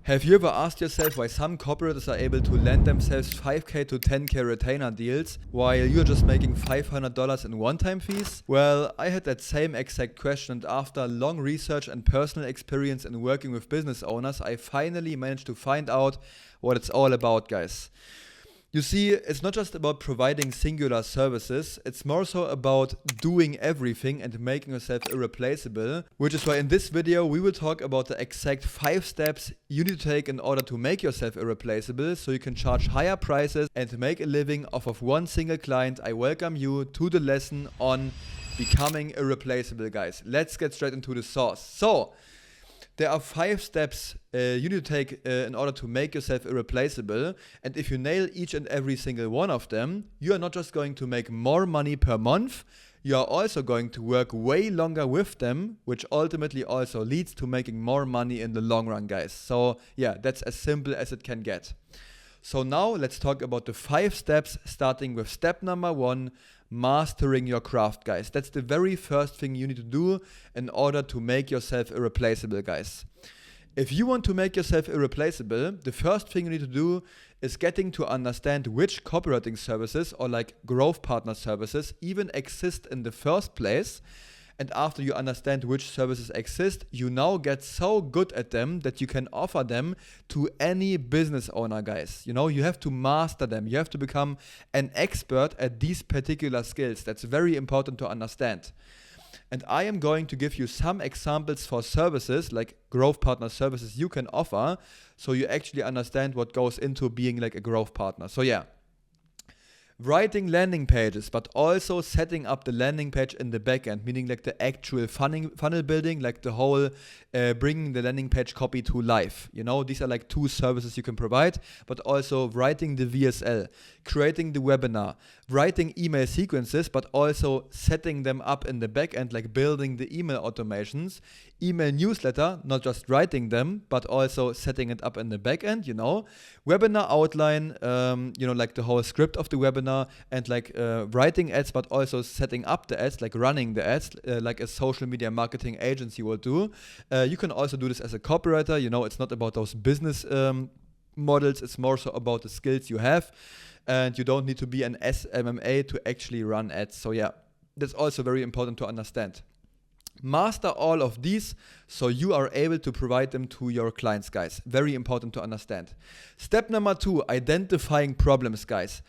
Have you ever asked yourself why some copywriters are able to land themselves 5k to 10k retainer deals while you're just making $500 in one-time fees? Well, I had that same exact question, and after long research and personal experience in working with business owners, I finally managed to find out what it's all about, guys. You see, it's not just about providing singular services, it's more so about doing everything and making yourself irreplaceable, which is why in this video we will talk about the exact 5 steps you need to take in order to make yourself irreplaceable so you can charge higher prices and make a living off of one single client. I welcome you to the lesson on becoming irreplaceable, guys. Let's get straight into the sauce. So, there are 5 steps you need to take in order to make yourself irreplaceable, and if you nail each and every single one of them, you are not just going to make more money per month, you are also going to work way longer with them, which ultimately also leads to making more money in the long run, guys. So yeah, that's as simple as it can get. So now let's talk about the 5 steps, starting with step number 1, mastering your craft, guys. That's the very first thing you need to do in order to make yourself irreplaceable, guys. If you want to make yourself irreplaceable, the first thing you need to do is getting to understand which copywriting services or like growth partner services even exist in the first place. And after you understand which services exist, you now get so good at them that you can offer them to any business owner, guys. You know, you have to master them. You have to become an expert at these particular skills. That's very important to understand. And I am going to give you some examples for services, like growth partner services you can offer, so you actually understand what goes into being like a growth partner. So yeah. Writing landing pages, but also setting up the landing page in the backend, meaning like the actual funnel building, like the whole bringing the landing page copy to life. You know, these are like 2 services you can provide, but also writing the VSL, creating the webinar, writing email sequences, but also setting them up in the backend, like building the email automations, email newsletter, not just writing them, but also setting it up in the backend, you know, webinar outline, you know, like the whole script of the webinar, and like writing ads, but also setting up the ads, like running the ads, like a social media marketing agency will do. You can also do this as a copywriter. You know, it's not about those business models, it's more so about the skills you have, and you don't need to be an SMMA to actually run ads. So yeah, that's also very important to understand. Master all of these so you are able to provide them to your clients, guys. Very important to understand. Step number 2, identifying problems, guys.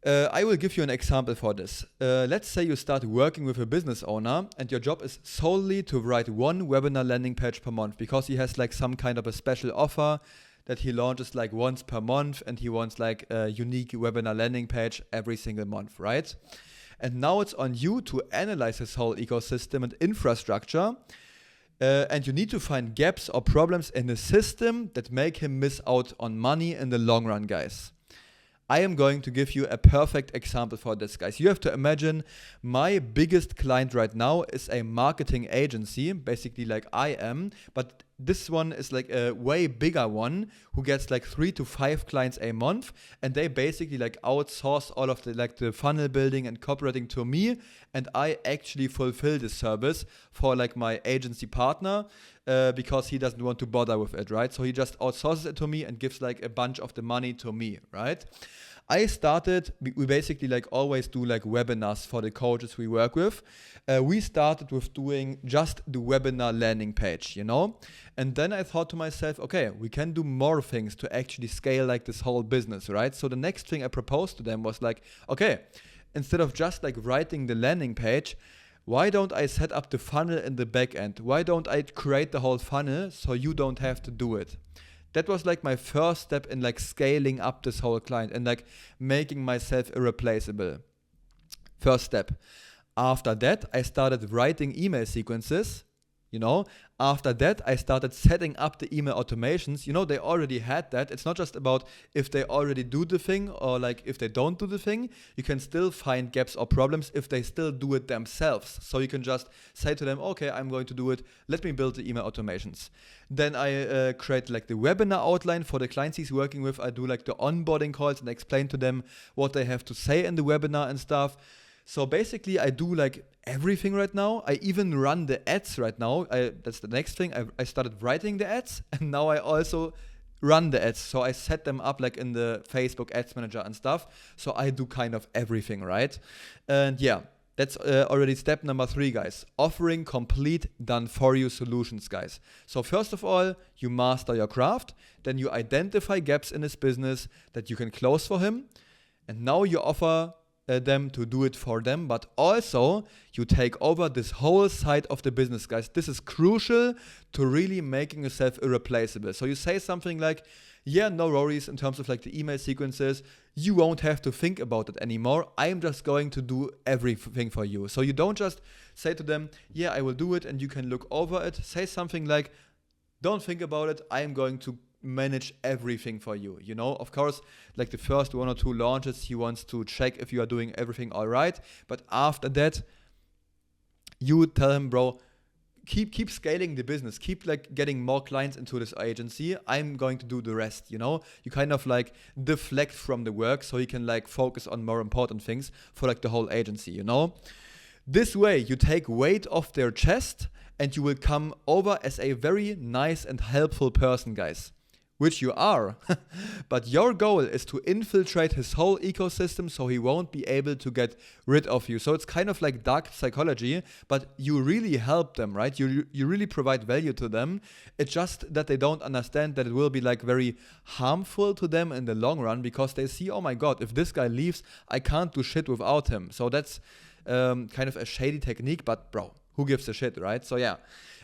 I will give you an example for this. Let's say you start working with a business owner and your job is solely to write one webinar landing page per month because he has like some kind of a special offer that he launches like once per month, and he wants like a unique webinar landing page every single month, right? And now it's on you to analyze his whole ecosystem and infrastructure. And you need to find gaps or problems in the system that make him miss out on money in the long run, guys. I am going to give you a perfect example for this, guys. You have to imagine my biggest client right now is a marketing agency, basically like I am, but this one is like a way bigger one who gets like 3 to 5 clients a month, and they basically like outsource all of the like the funnel building and copywriting to me, and I actually fulfill the service for like my agency partner because he doesn't want to bother with it, right? So he just outsources it to me and gives like a bunch of the money to me, right? We basically like always do like webinars for the coaches we work with. We started with doing just the webinar landing page, you know? And then I thought to myself, okay, we can do more things to actually scale like this whole business, right? So the next thing I proposed to them was like, okay, instead of just like writing the landing page, why don't I set up the funnel in the back end? Why don't I create the whole funnel so you don't have to do it? That was like my first step in like scaling up this whole client and like making myself irreplaceable. First step. After that, I started writing email sequences. You know, after that, I started setting up the email automations. You know, they already had that. It's not just about if they already do the thing or like if they don't do the thing. You can still find gaps or problems if they still do it themselves. So you can just say to them, okay, I'm going to do it. Let me build the email automations. Then I create like the webinar outline for the clients he's working with. I do like the onboarding calls and explain to them what they have to say in the webinar and stuff. So basically I do like everything right now. I even run the ads right now. That's the next thing. I started writing the ads, and now I also run the ads. So I set them up like in the Facebook Ads Manager and stuff. So I do kind of everything, right? And yeah, that's already step number 3, guys. Offering complete done-for-you solutions, guys. So first of all, you master your craft. Then you identify gaps in his business that you can close for him. And now you offer them to do it for them, but also you take over this whole side of the business, guys. This is crucial to really making yourself irreplaceable. So you say something like, yeah, no worries in terms of like the email sequences. You won't have to think about it anymore. I'm just going to do everything for you. So you don't just say to them, yeah, I will do it and you can look over it. Say something like, don't think about it. I am going to manage everything for you. You know, of course, like the first 1 or 2 launches, he wants to check if you are doing everything all right. But after that, you tell him, bro, keep scaling the business, keep like getting more clients into this agency. I'm going to do the rest, you know. You kind of like deflect from the work so he can like focus on more important things for like the whole agency, you know. This way you take weight off their chest and you will come over as a very nice and helpful person, guys. Which you are. But your goal is to infiltrate his whole ecosystem so he won't be able to get rid of you. So it's kind of like dark psychology, but you really help them, right? You really provide value to them. It's just that they don't understand that it will be like very harmful to them in the long run because they see, oh my God, if this guy leaves, I can't do shit without him. So that's kind of a shady technique, but bro, who gives a shit, right? So yeah,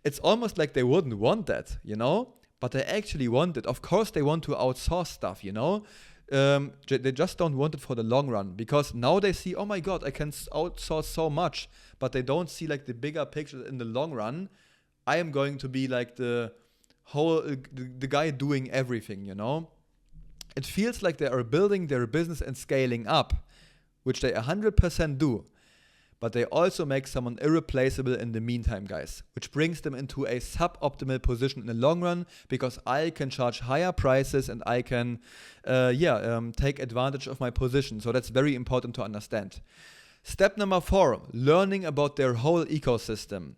it's almost like they wouldn't want that, you know? But they actually want it. Of course, they want to outsource stuff, you know. They just don't want it for the long run because now they see, oh my God, I can outsource so much. But they don't see like the bigger picture in the long run. I am going to be like the guy doing everything, you know. It feels like they are building their business and scaling up, which they 100% do. But they also make someone irreplaceable in the meantime, guys, which brings them into a suboptimal position in the long run because I can charge higher prices and I can, take advantage of my position. So that's very important to understand. Step number 4, learning about their whole ecosystem.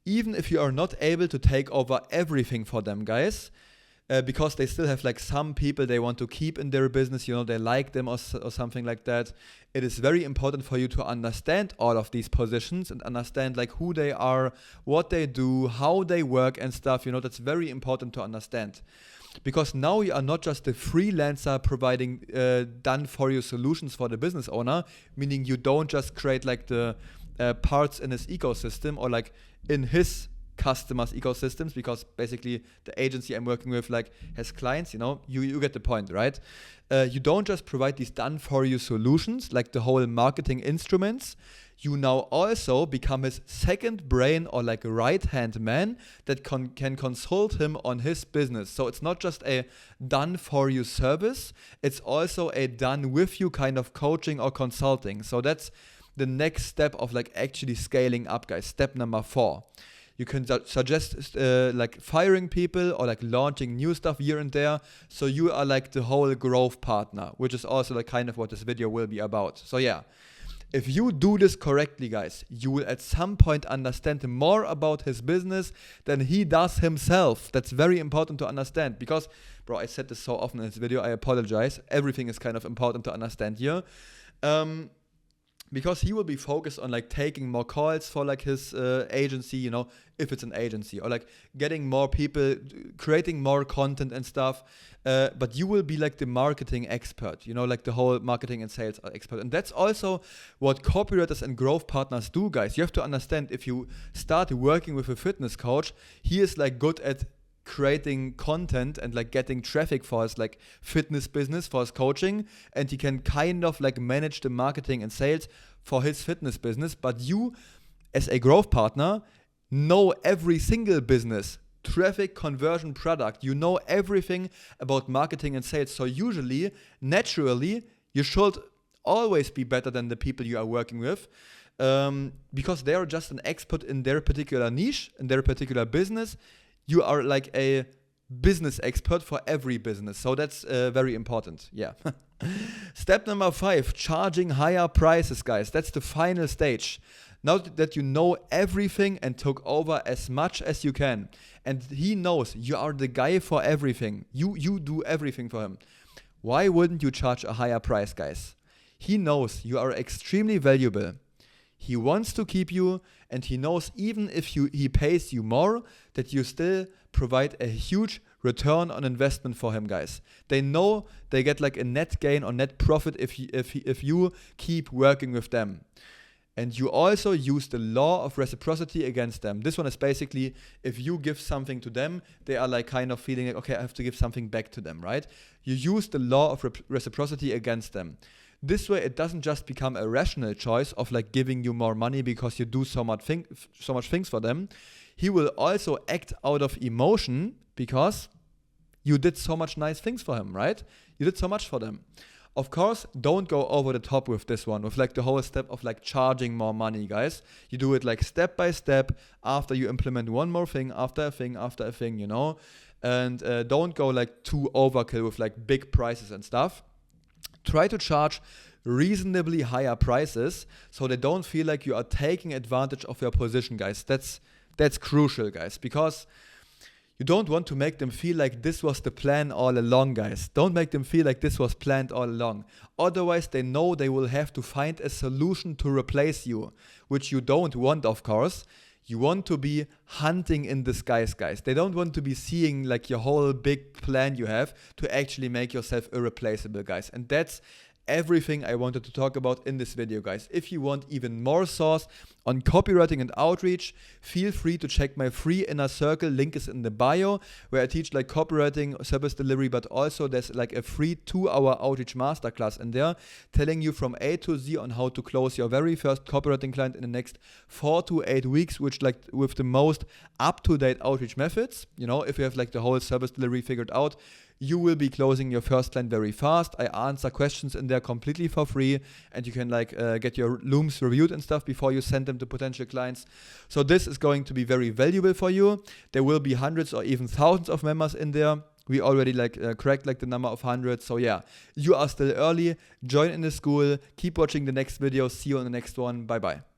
Even if you are not able to take over everything for them, guys, because they still have like some people they want to keep in their business, you know, they like them or something like that. It is very important for you to understand all of these positions and understand like who they are, what they do, how they work and stuff, you know, that's very important to understand. Because now you are not just a freelancer providing done for you solutions for the business owner, meaning you don't just create like the parts in his ecosystem or like in his customers' ecosystems, because basically the agency I'm working with like has clients, you know, you get the point, right? You don't just provide these done for you solutions like the whole marketing instruments. You now also become his second brain or like a right-hand man that can consult him on his business. So it's not just a done for you service, it's also a done with you kind of coaching or consulting. So that's the next step of like actually scaling up, guys. Step number 4. You can suggest like firing people or like launching new stuff here and there. So you are like the whole growth partner, which is also like kind of what this video will be about. So yeah, if you do this correctly, guys, you will at some point understand more about his business than he does himself. That's very important to understand because, bro, I said this so often in this video, I apologize. Everything is kind of important to understand here. Because he will be focused on like taking more calls for like his agency, you know, if it's an agency, or like getting more people, creating more content and stuff. But you will be like the marketing expert, you know, like the whole marketing and sales expert. And that's also what copywriters and growth partners do, guys. You have to understand, if you start working with a fitness coach, he is like good at creating content and like getting traffic for his like fitness business, for his coaching, and he can kind of like manage the marketing and sales for his fitness business. But you as a growth partner know every single business, traffic, conversion, product. You know everything about marketing and sales. So usually, naturally, you should always be better than the people you are working with. Because they are just an expert in their particular niche, in their particular business. You are like a business expert for every business. So that's very important. Yeah. Step number 5, charging higher prices, guys. That's the final stage. Now that you know everything and took over as much as you can, and he knows you are the guy for everything, you do everything for him, why wouldn't you charge a higher price, guys? He knows you are extremely valuable. He wants to keep you, and he knows even if he pays you more, that you still provide a huge return on investment for him, guys. They know they get like a net gain or net profit if you keep working with them. And you also use the law of reciprocity against them. This one is basically, if you give something to them, they are like kind of feeling like, okay, I have to give something back to them, right? You use the law of reciprocity against them. This way, it doesn't just become a rational choice of like giving you more money because you do so much things for them. He will also act out of emotion because you did so much nice things for him, right? You did so much for them. Of course, don't go over the top with this one, with like the whole step of like charging more money, guys. You do it like step by step after you implement one more thing, after a thing, after a thing, you know? And don't go like too overkill with like big prices and stuff. Try to charge reasonably higher prices so they don't feel like you are taking advantage of your position, guys. That's crucial, guys, because you don't want to make them feel like this was the plan all along, guys. Don't make them feel like this was planned all along. Otherwise, they know they will have to find a solution to replace you, which you don't want, of course. You want to be hunting in disguise, guys. They don't want to be seeing like your whole big plan you have to actually make yourself irreplaceable, guys. And that's everything I wanted to talk about in this video, guys. If you want even more sauce on copywriting and outreach, feel free to check my free inner circle. Link is in the bio, where I teach like copywriting, service delivery, but also there's like a free 2-hour outreach masterclass in there telling you from A to Z on how to close your very first copywriting client in the next 4 to 8 weeks, which like with the most up-to-date outreach methods. You know, if you have like the whole service delivery figured out, you will be closing your first client very fast. I answer questions in there completely for free, and you can like get your looms reviewed and stuff before you send them to potential clients. So this is going to be very valuable for you. There will be hundreds or even thousands of members in there. We already like cracked like the number of hundreds. So yeah, you are still early. Join in the school. Keep watching the next video. See you on the next one. Bye bye.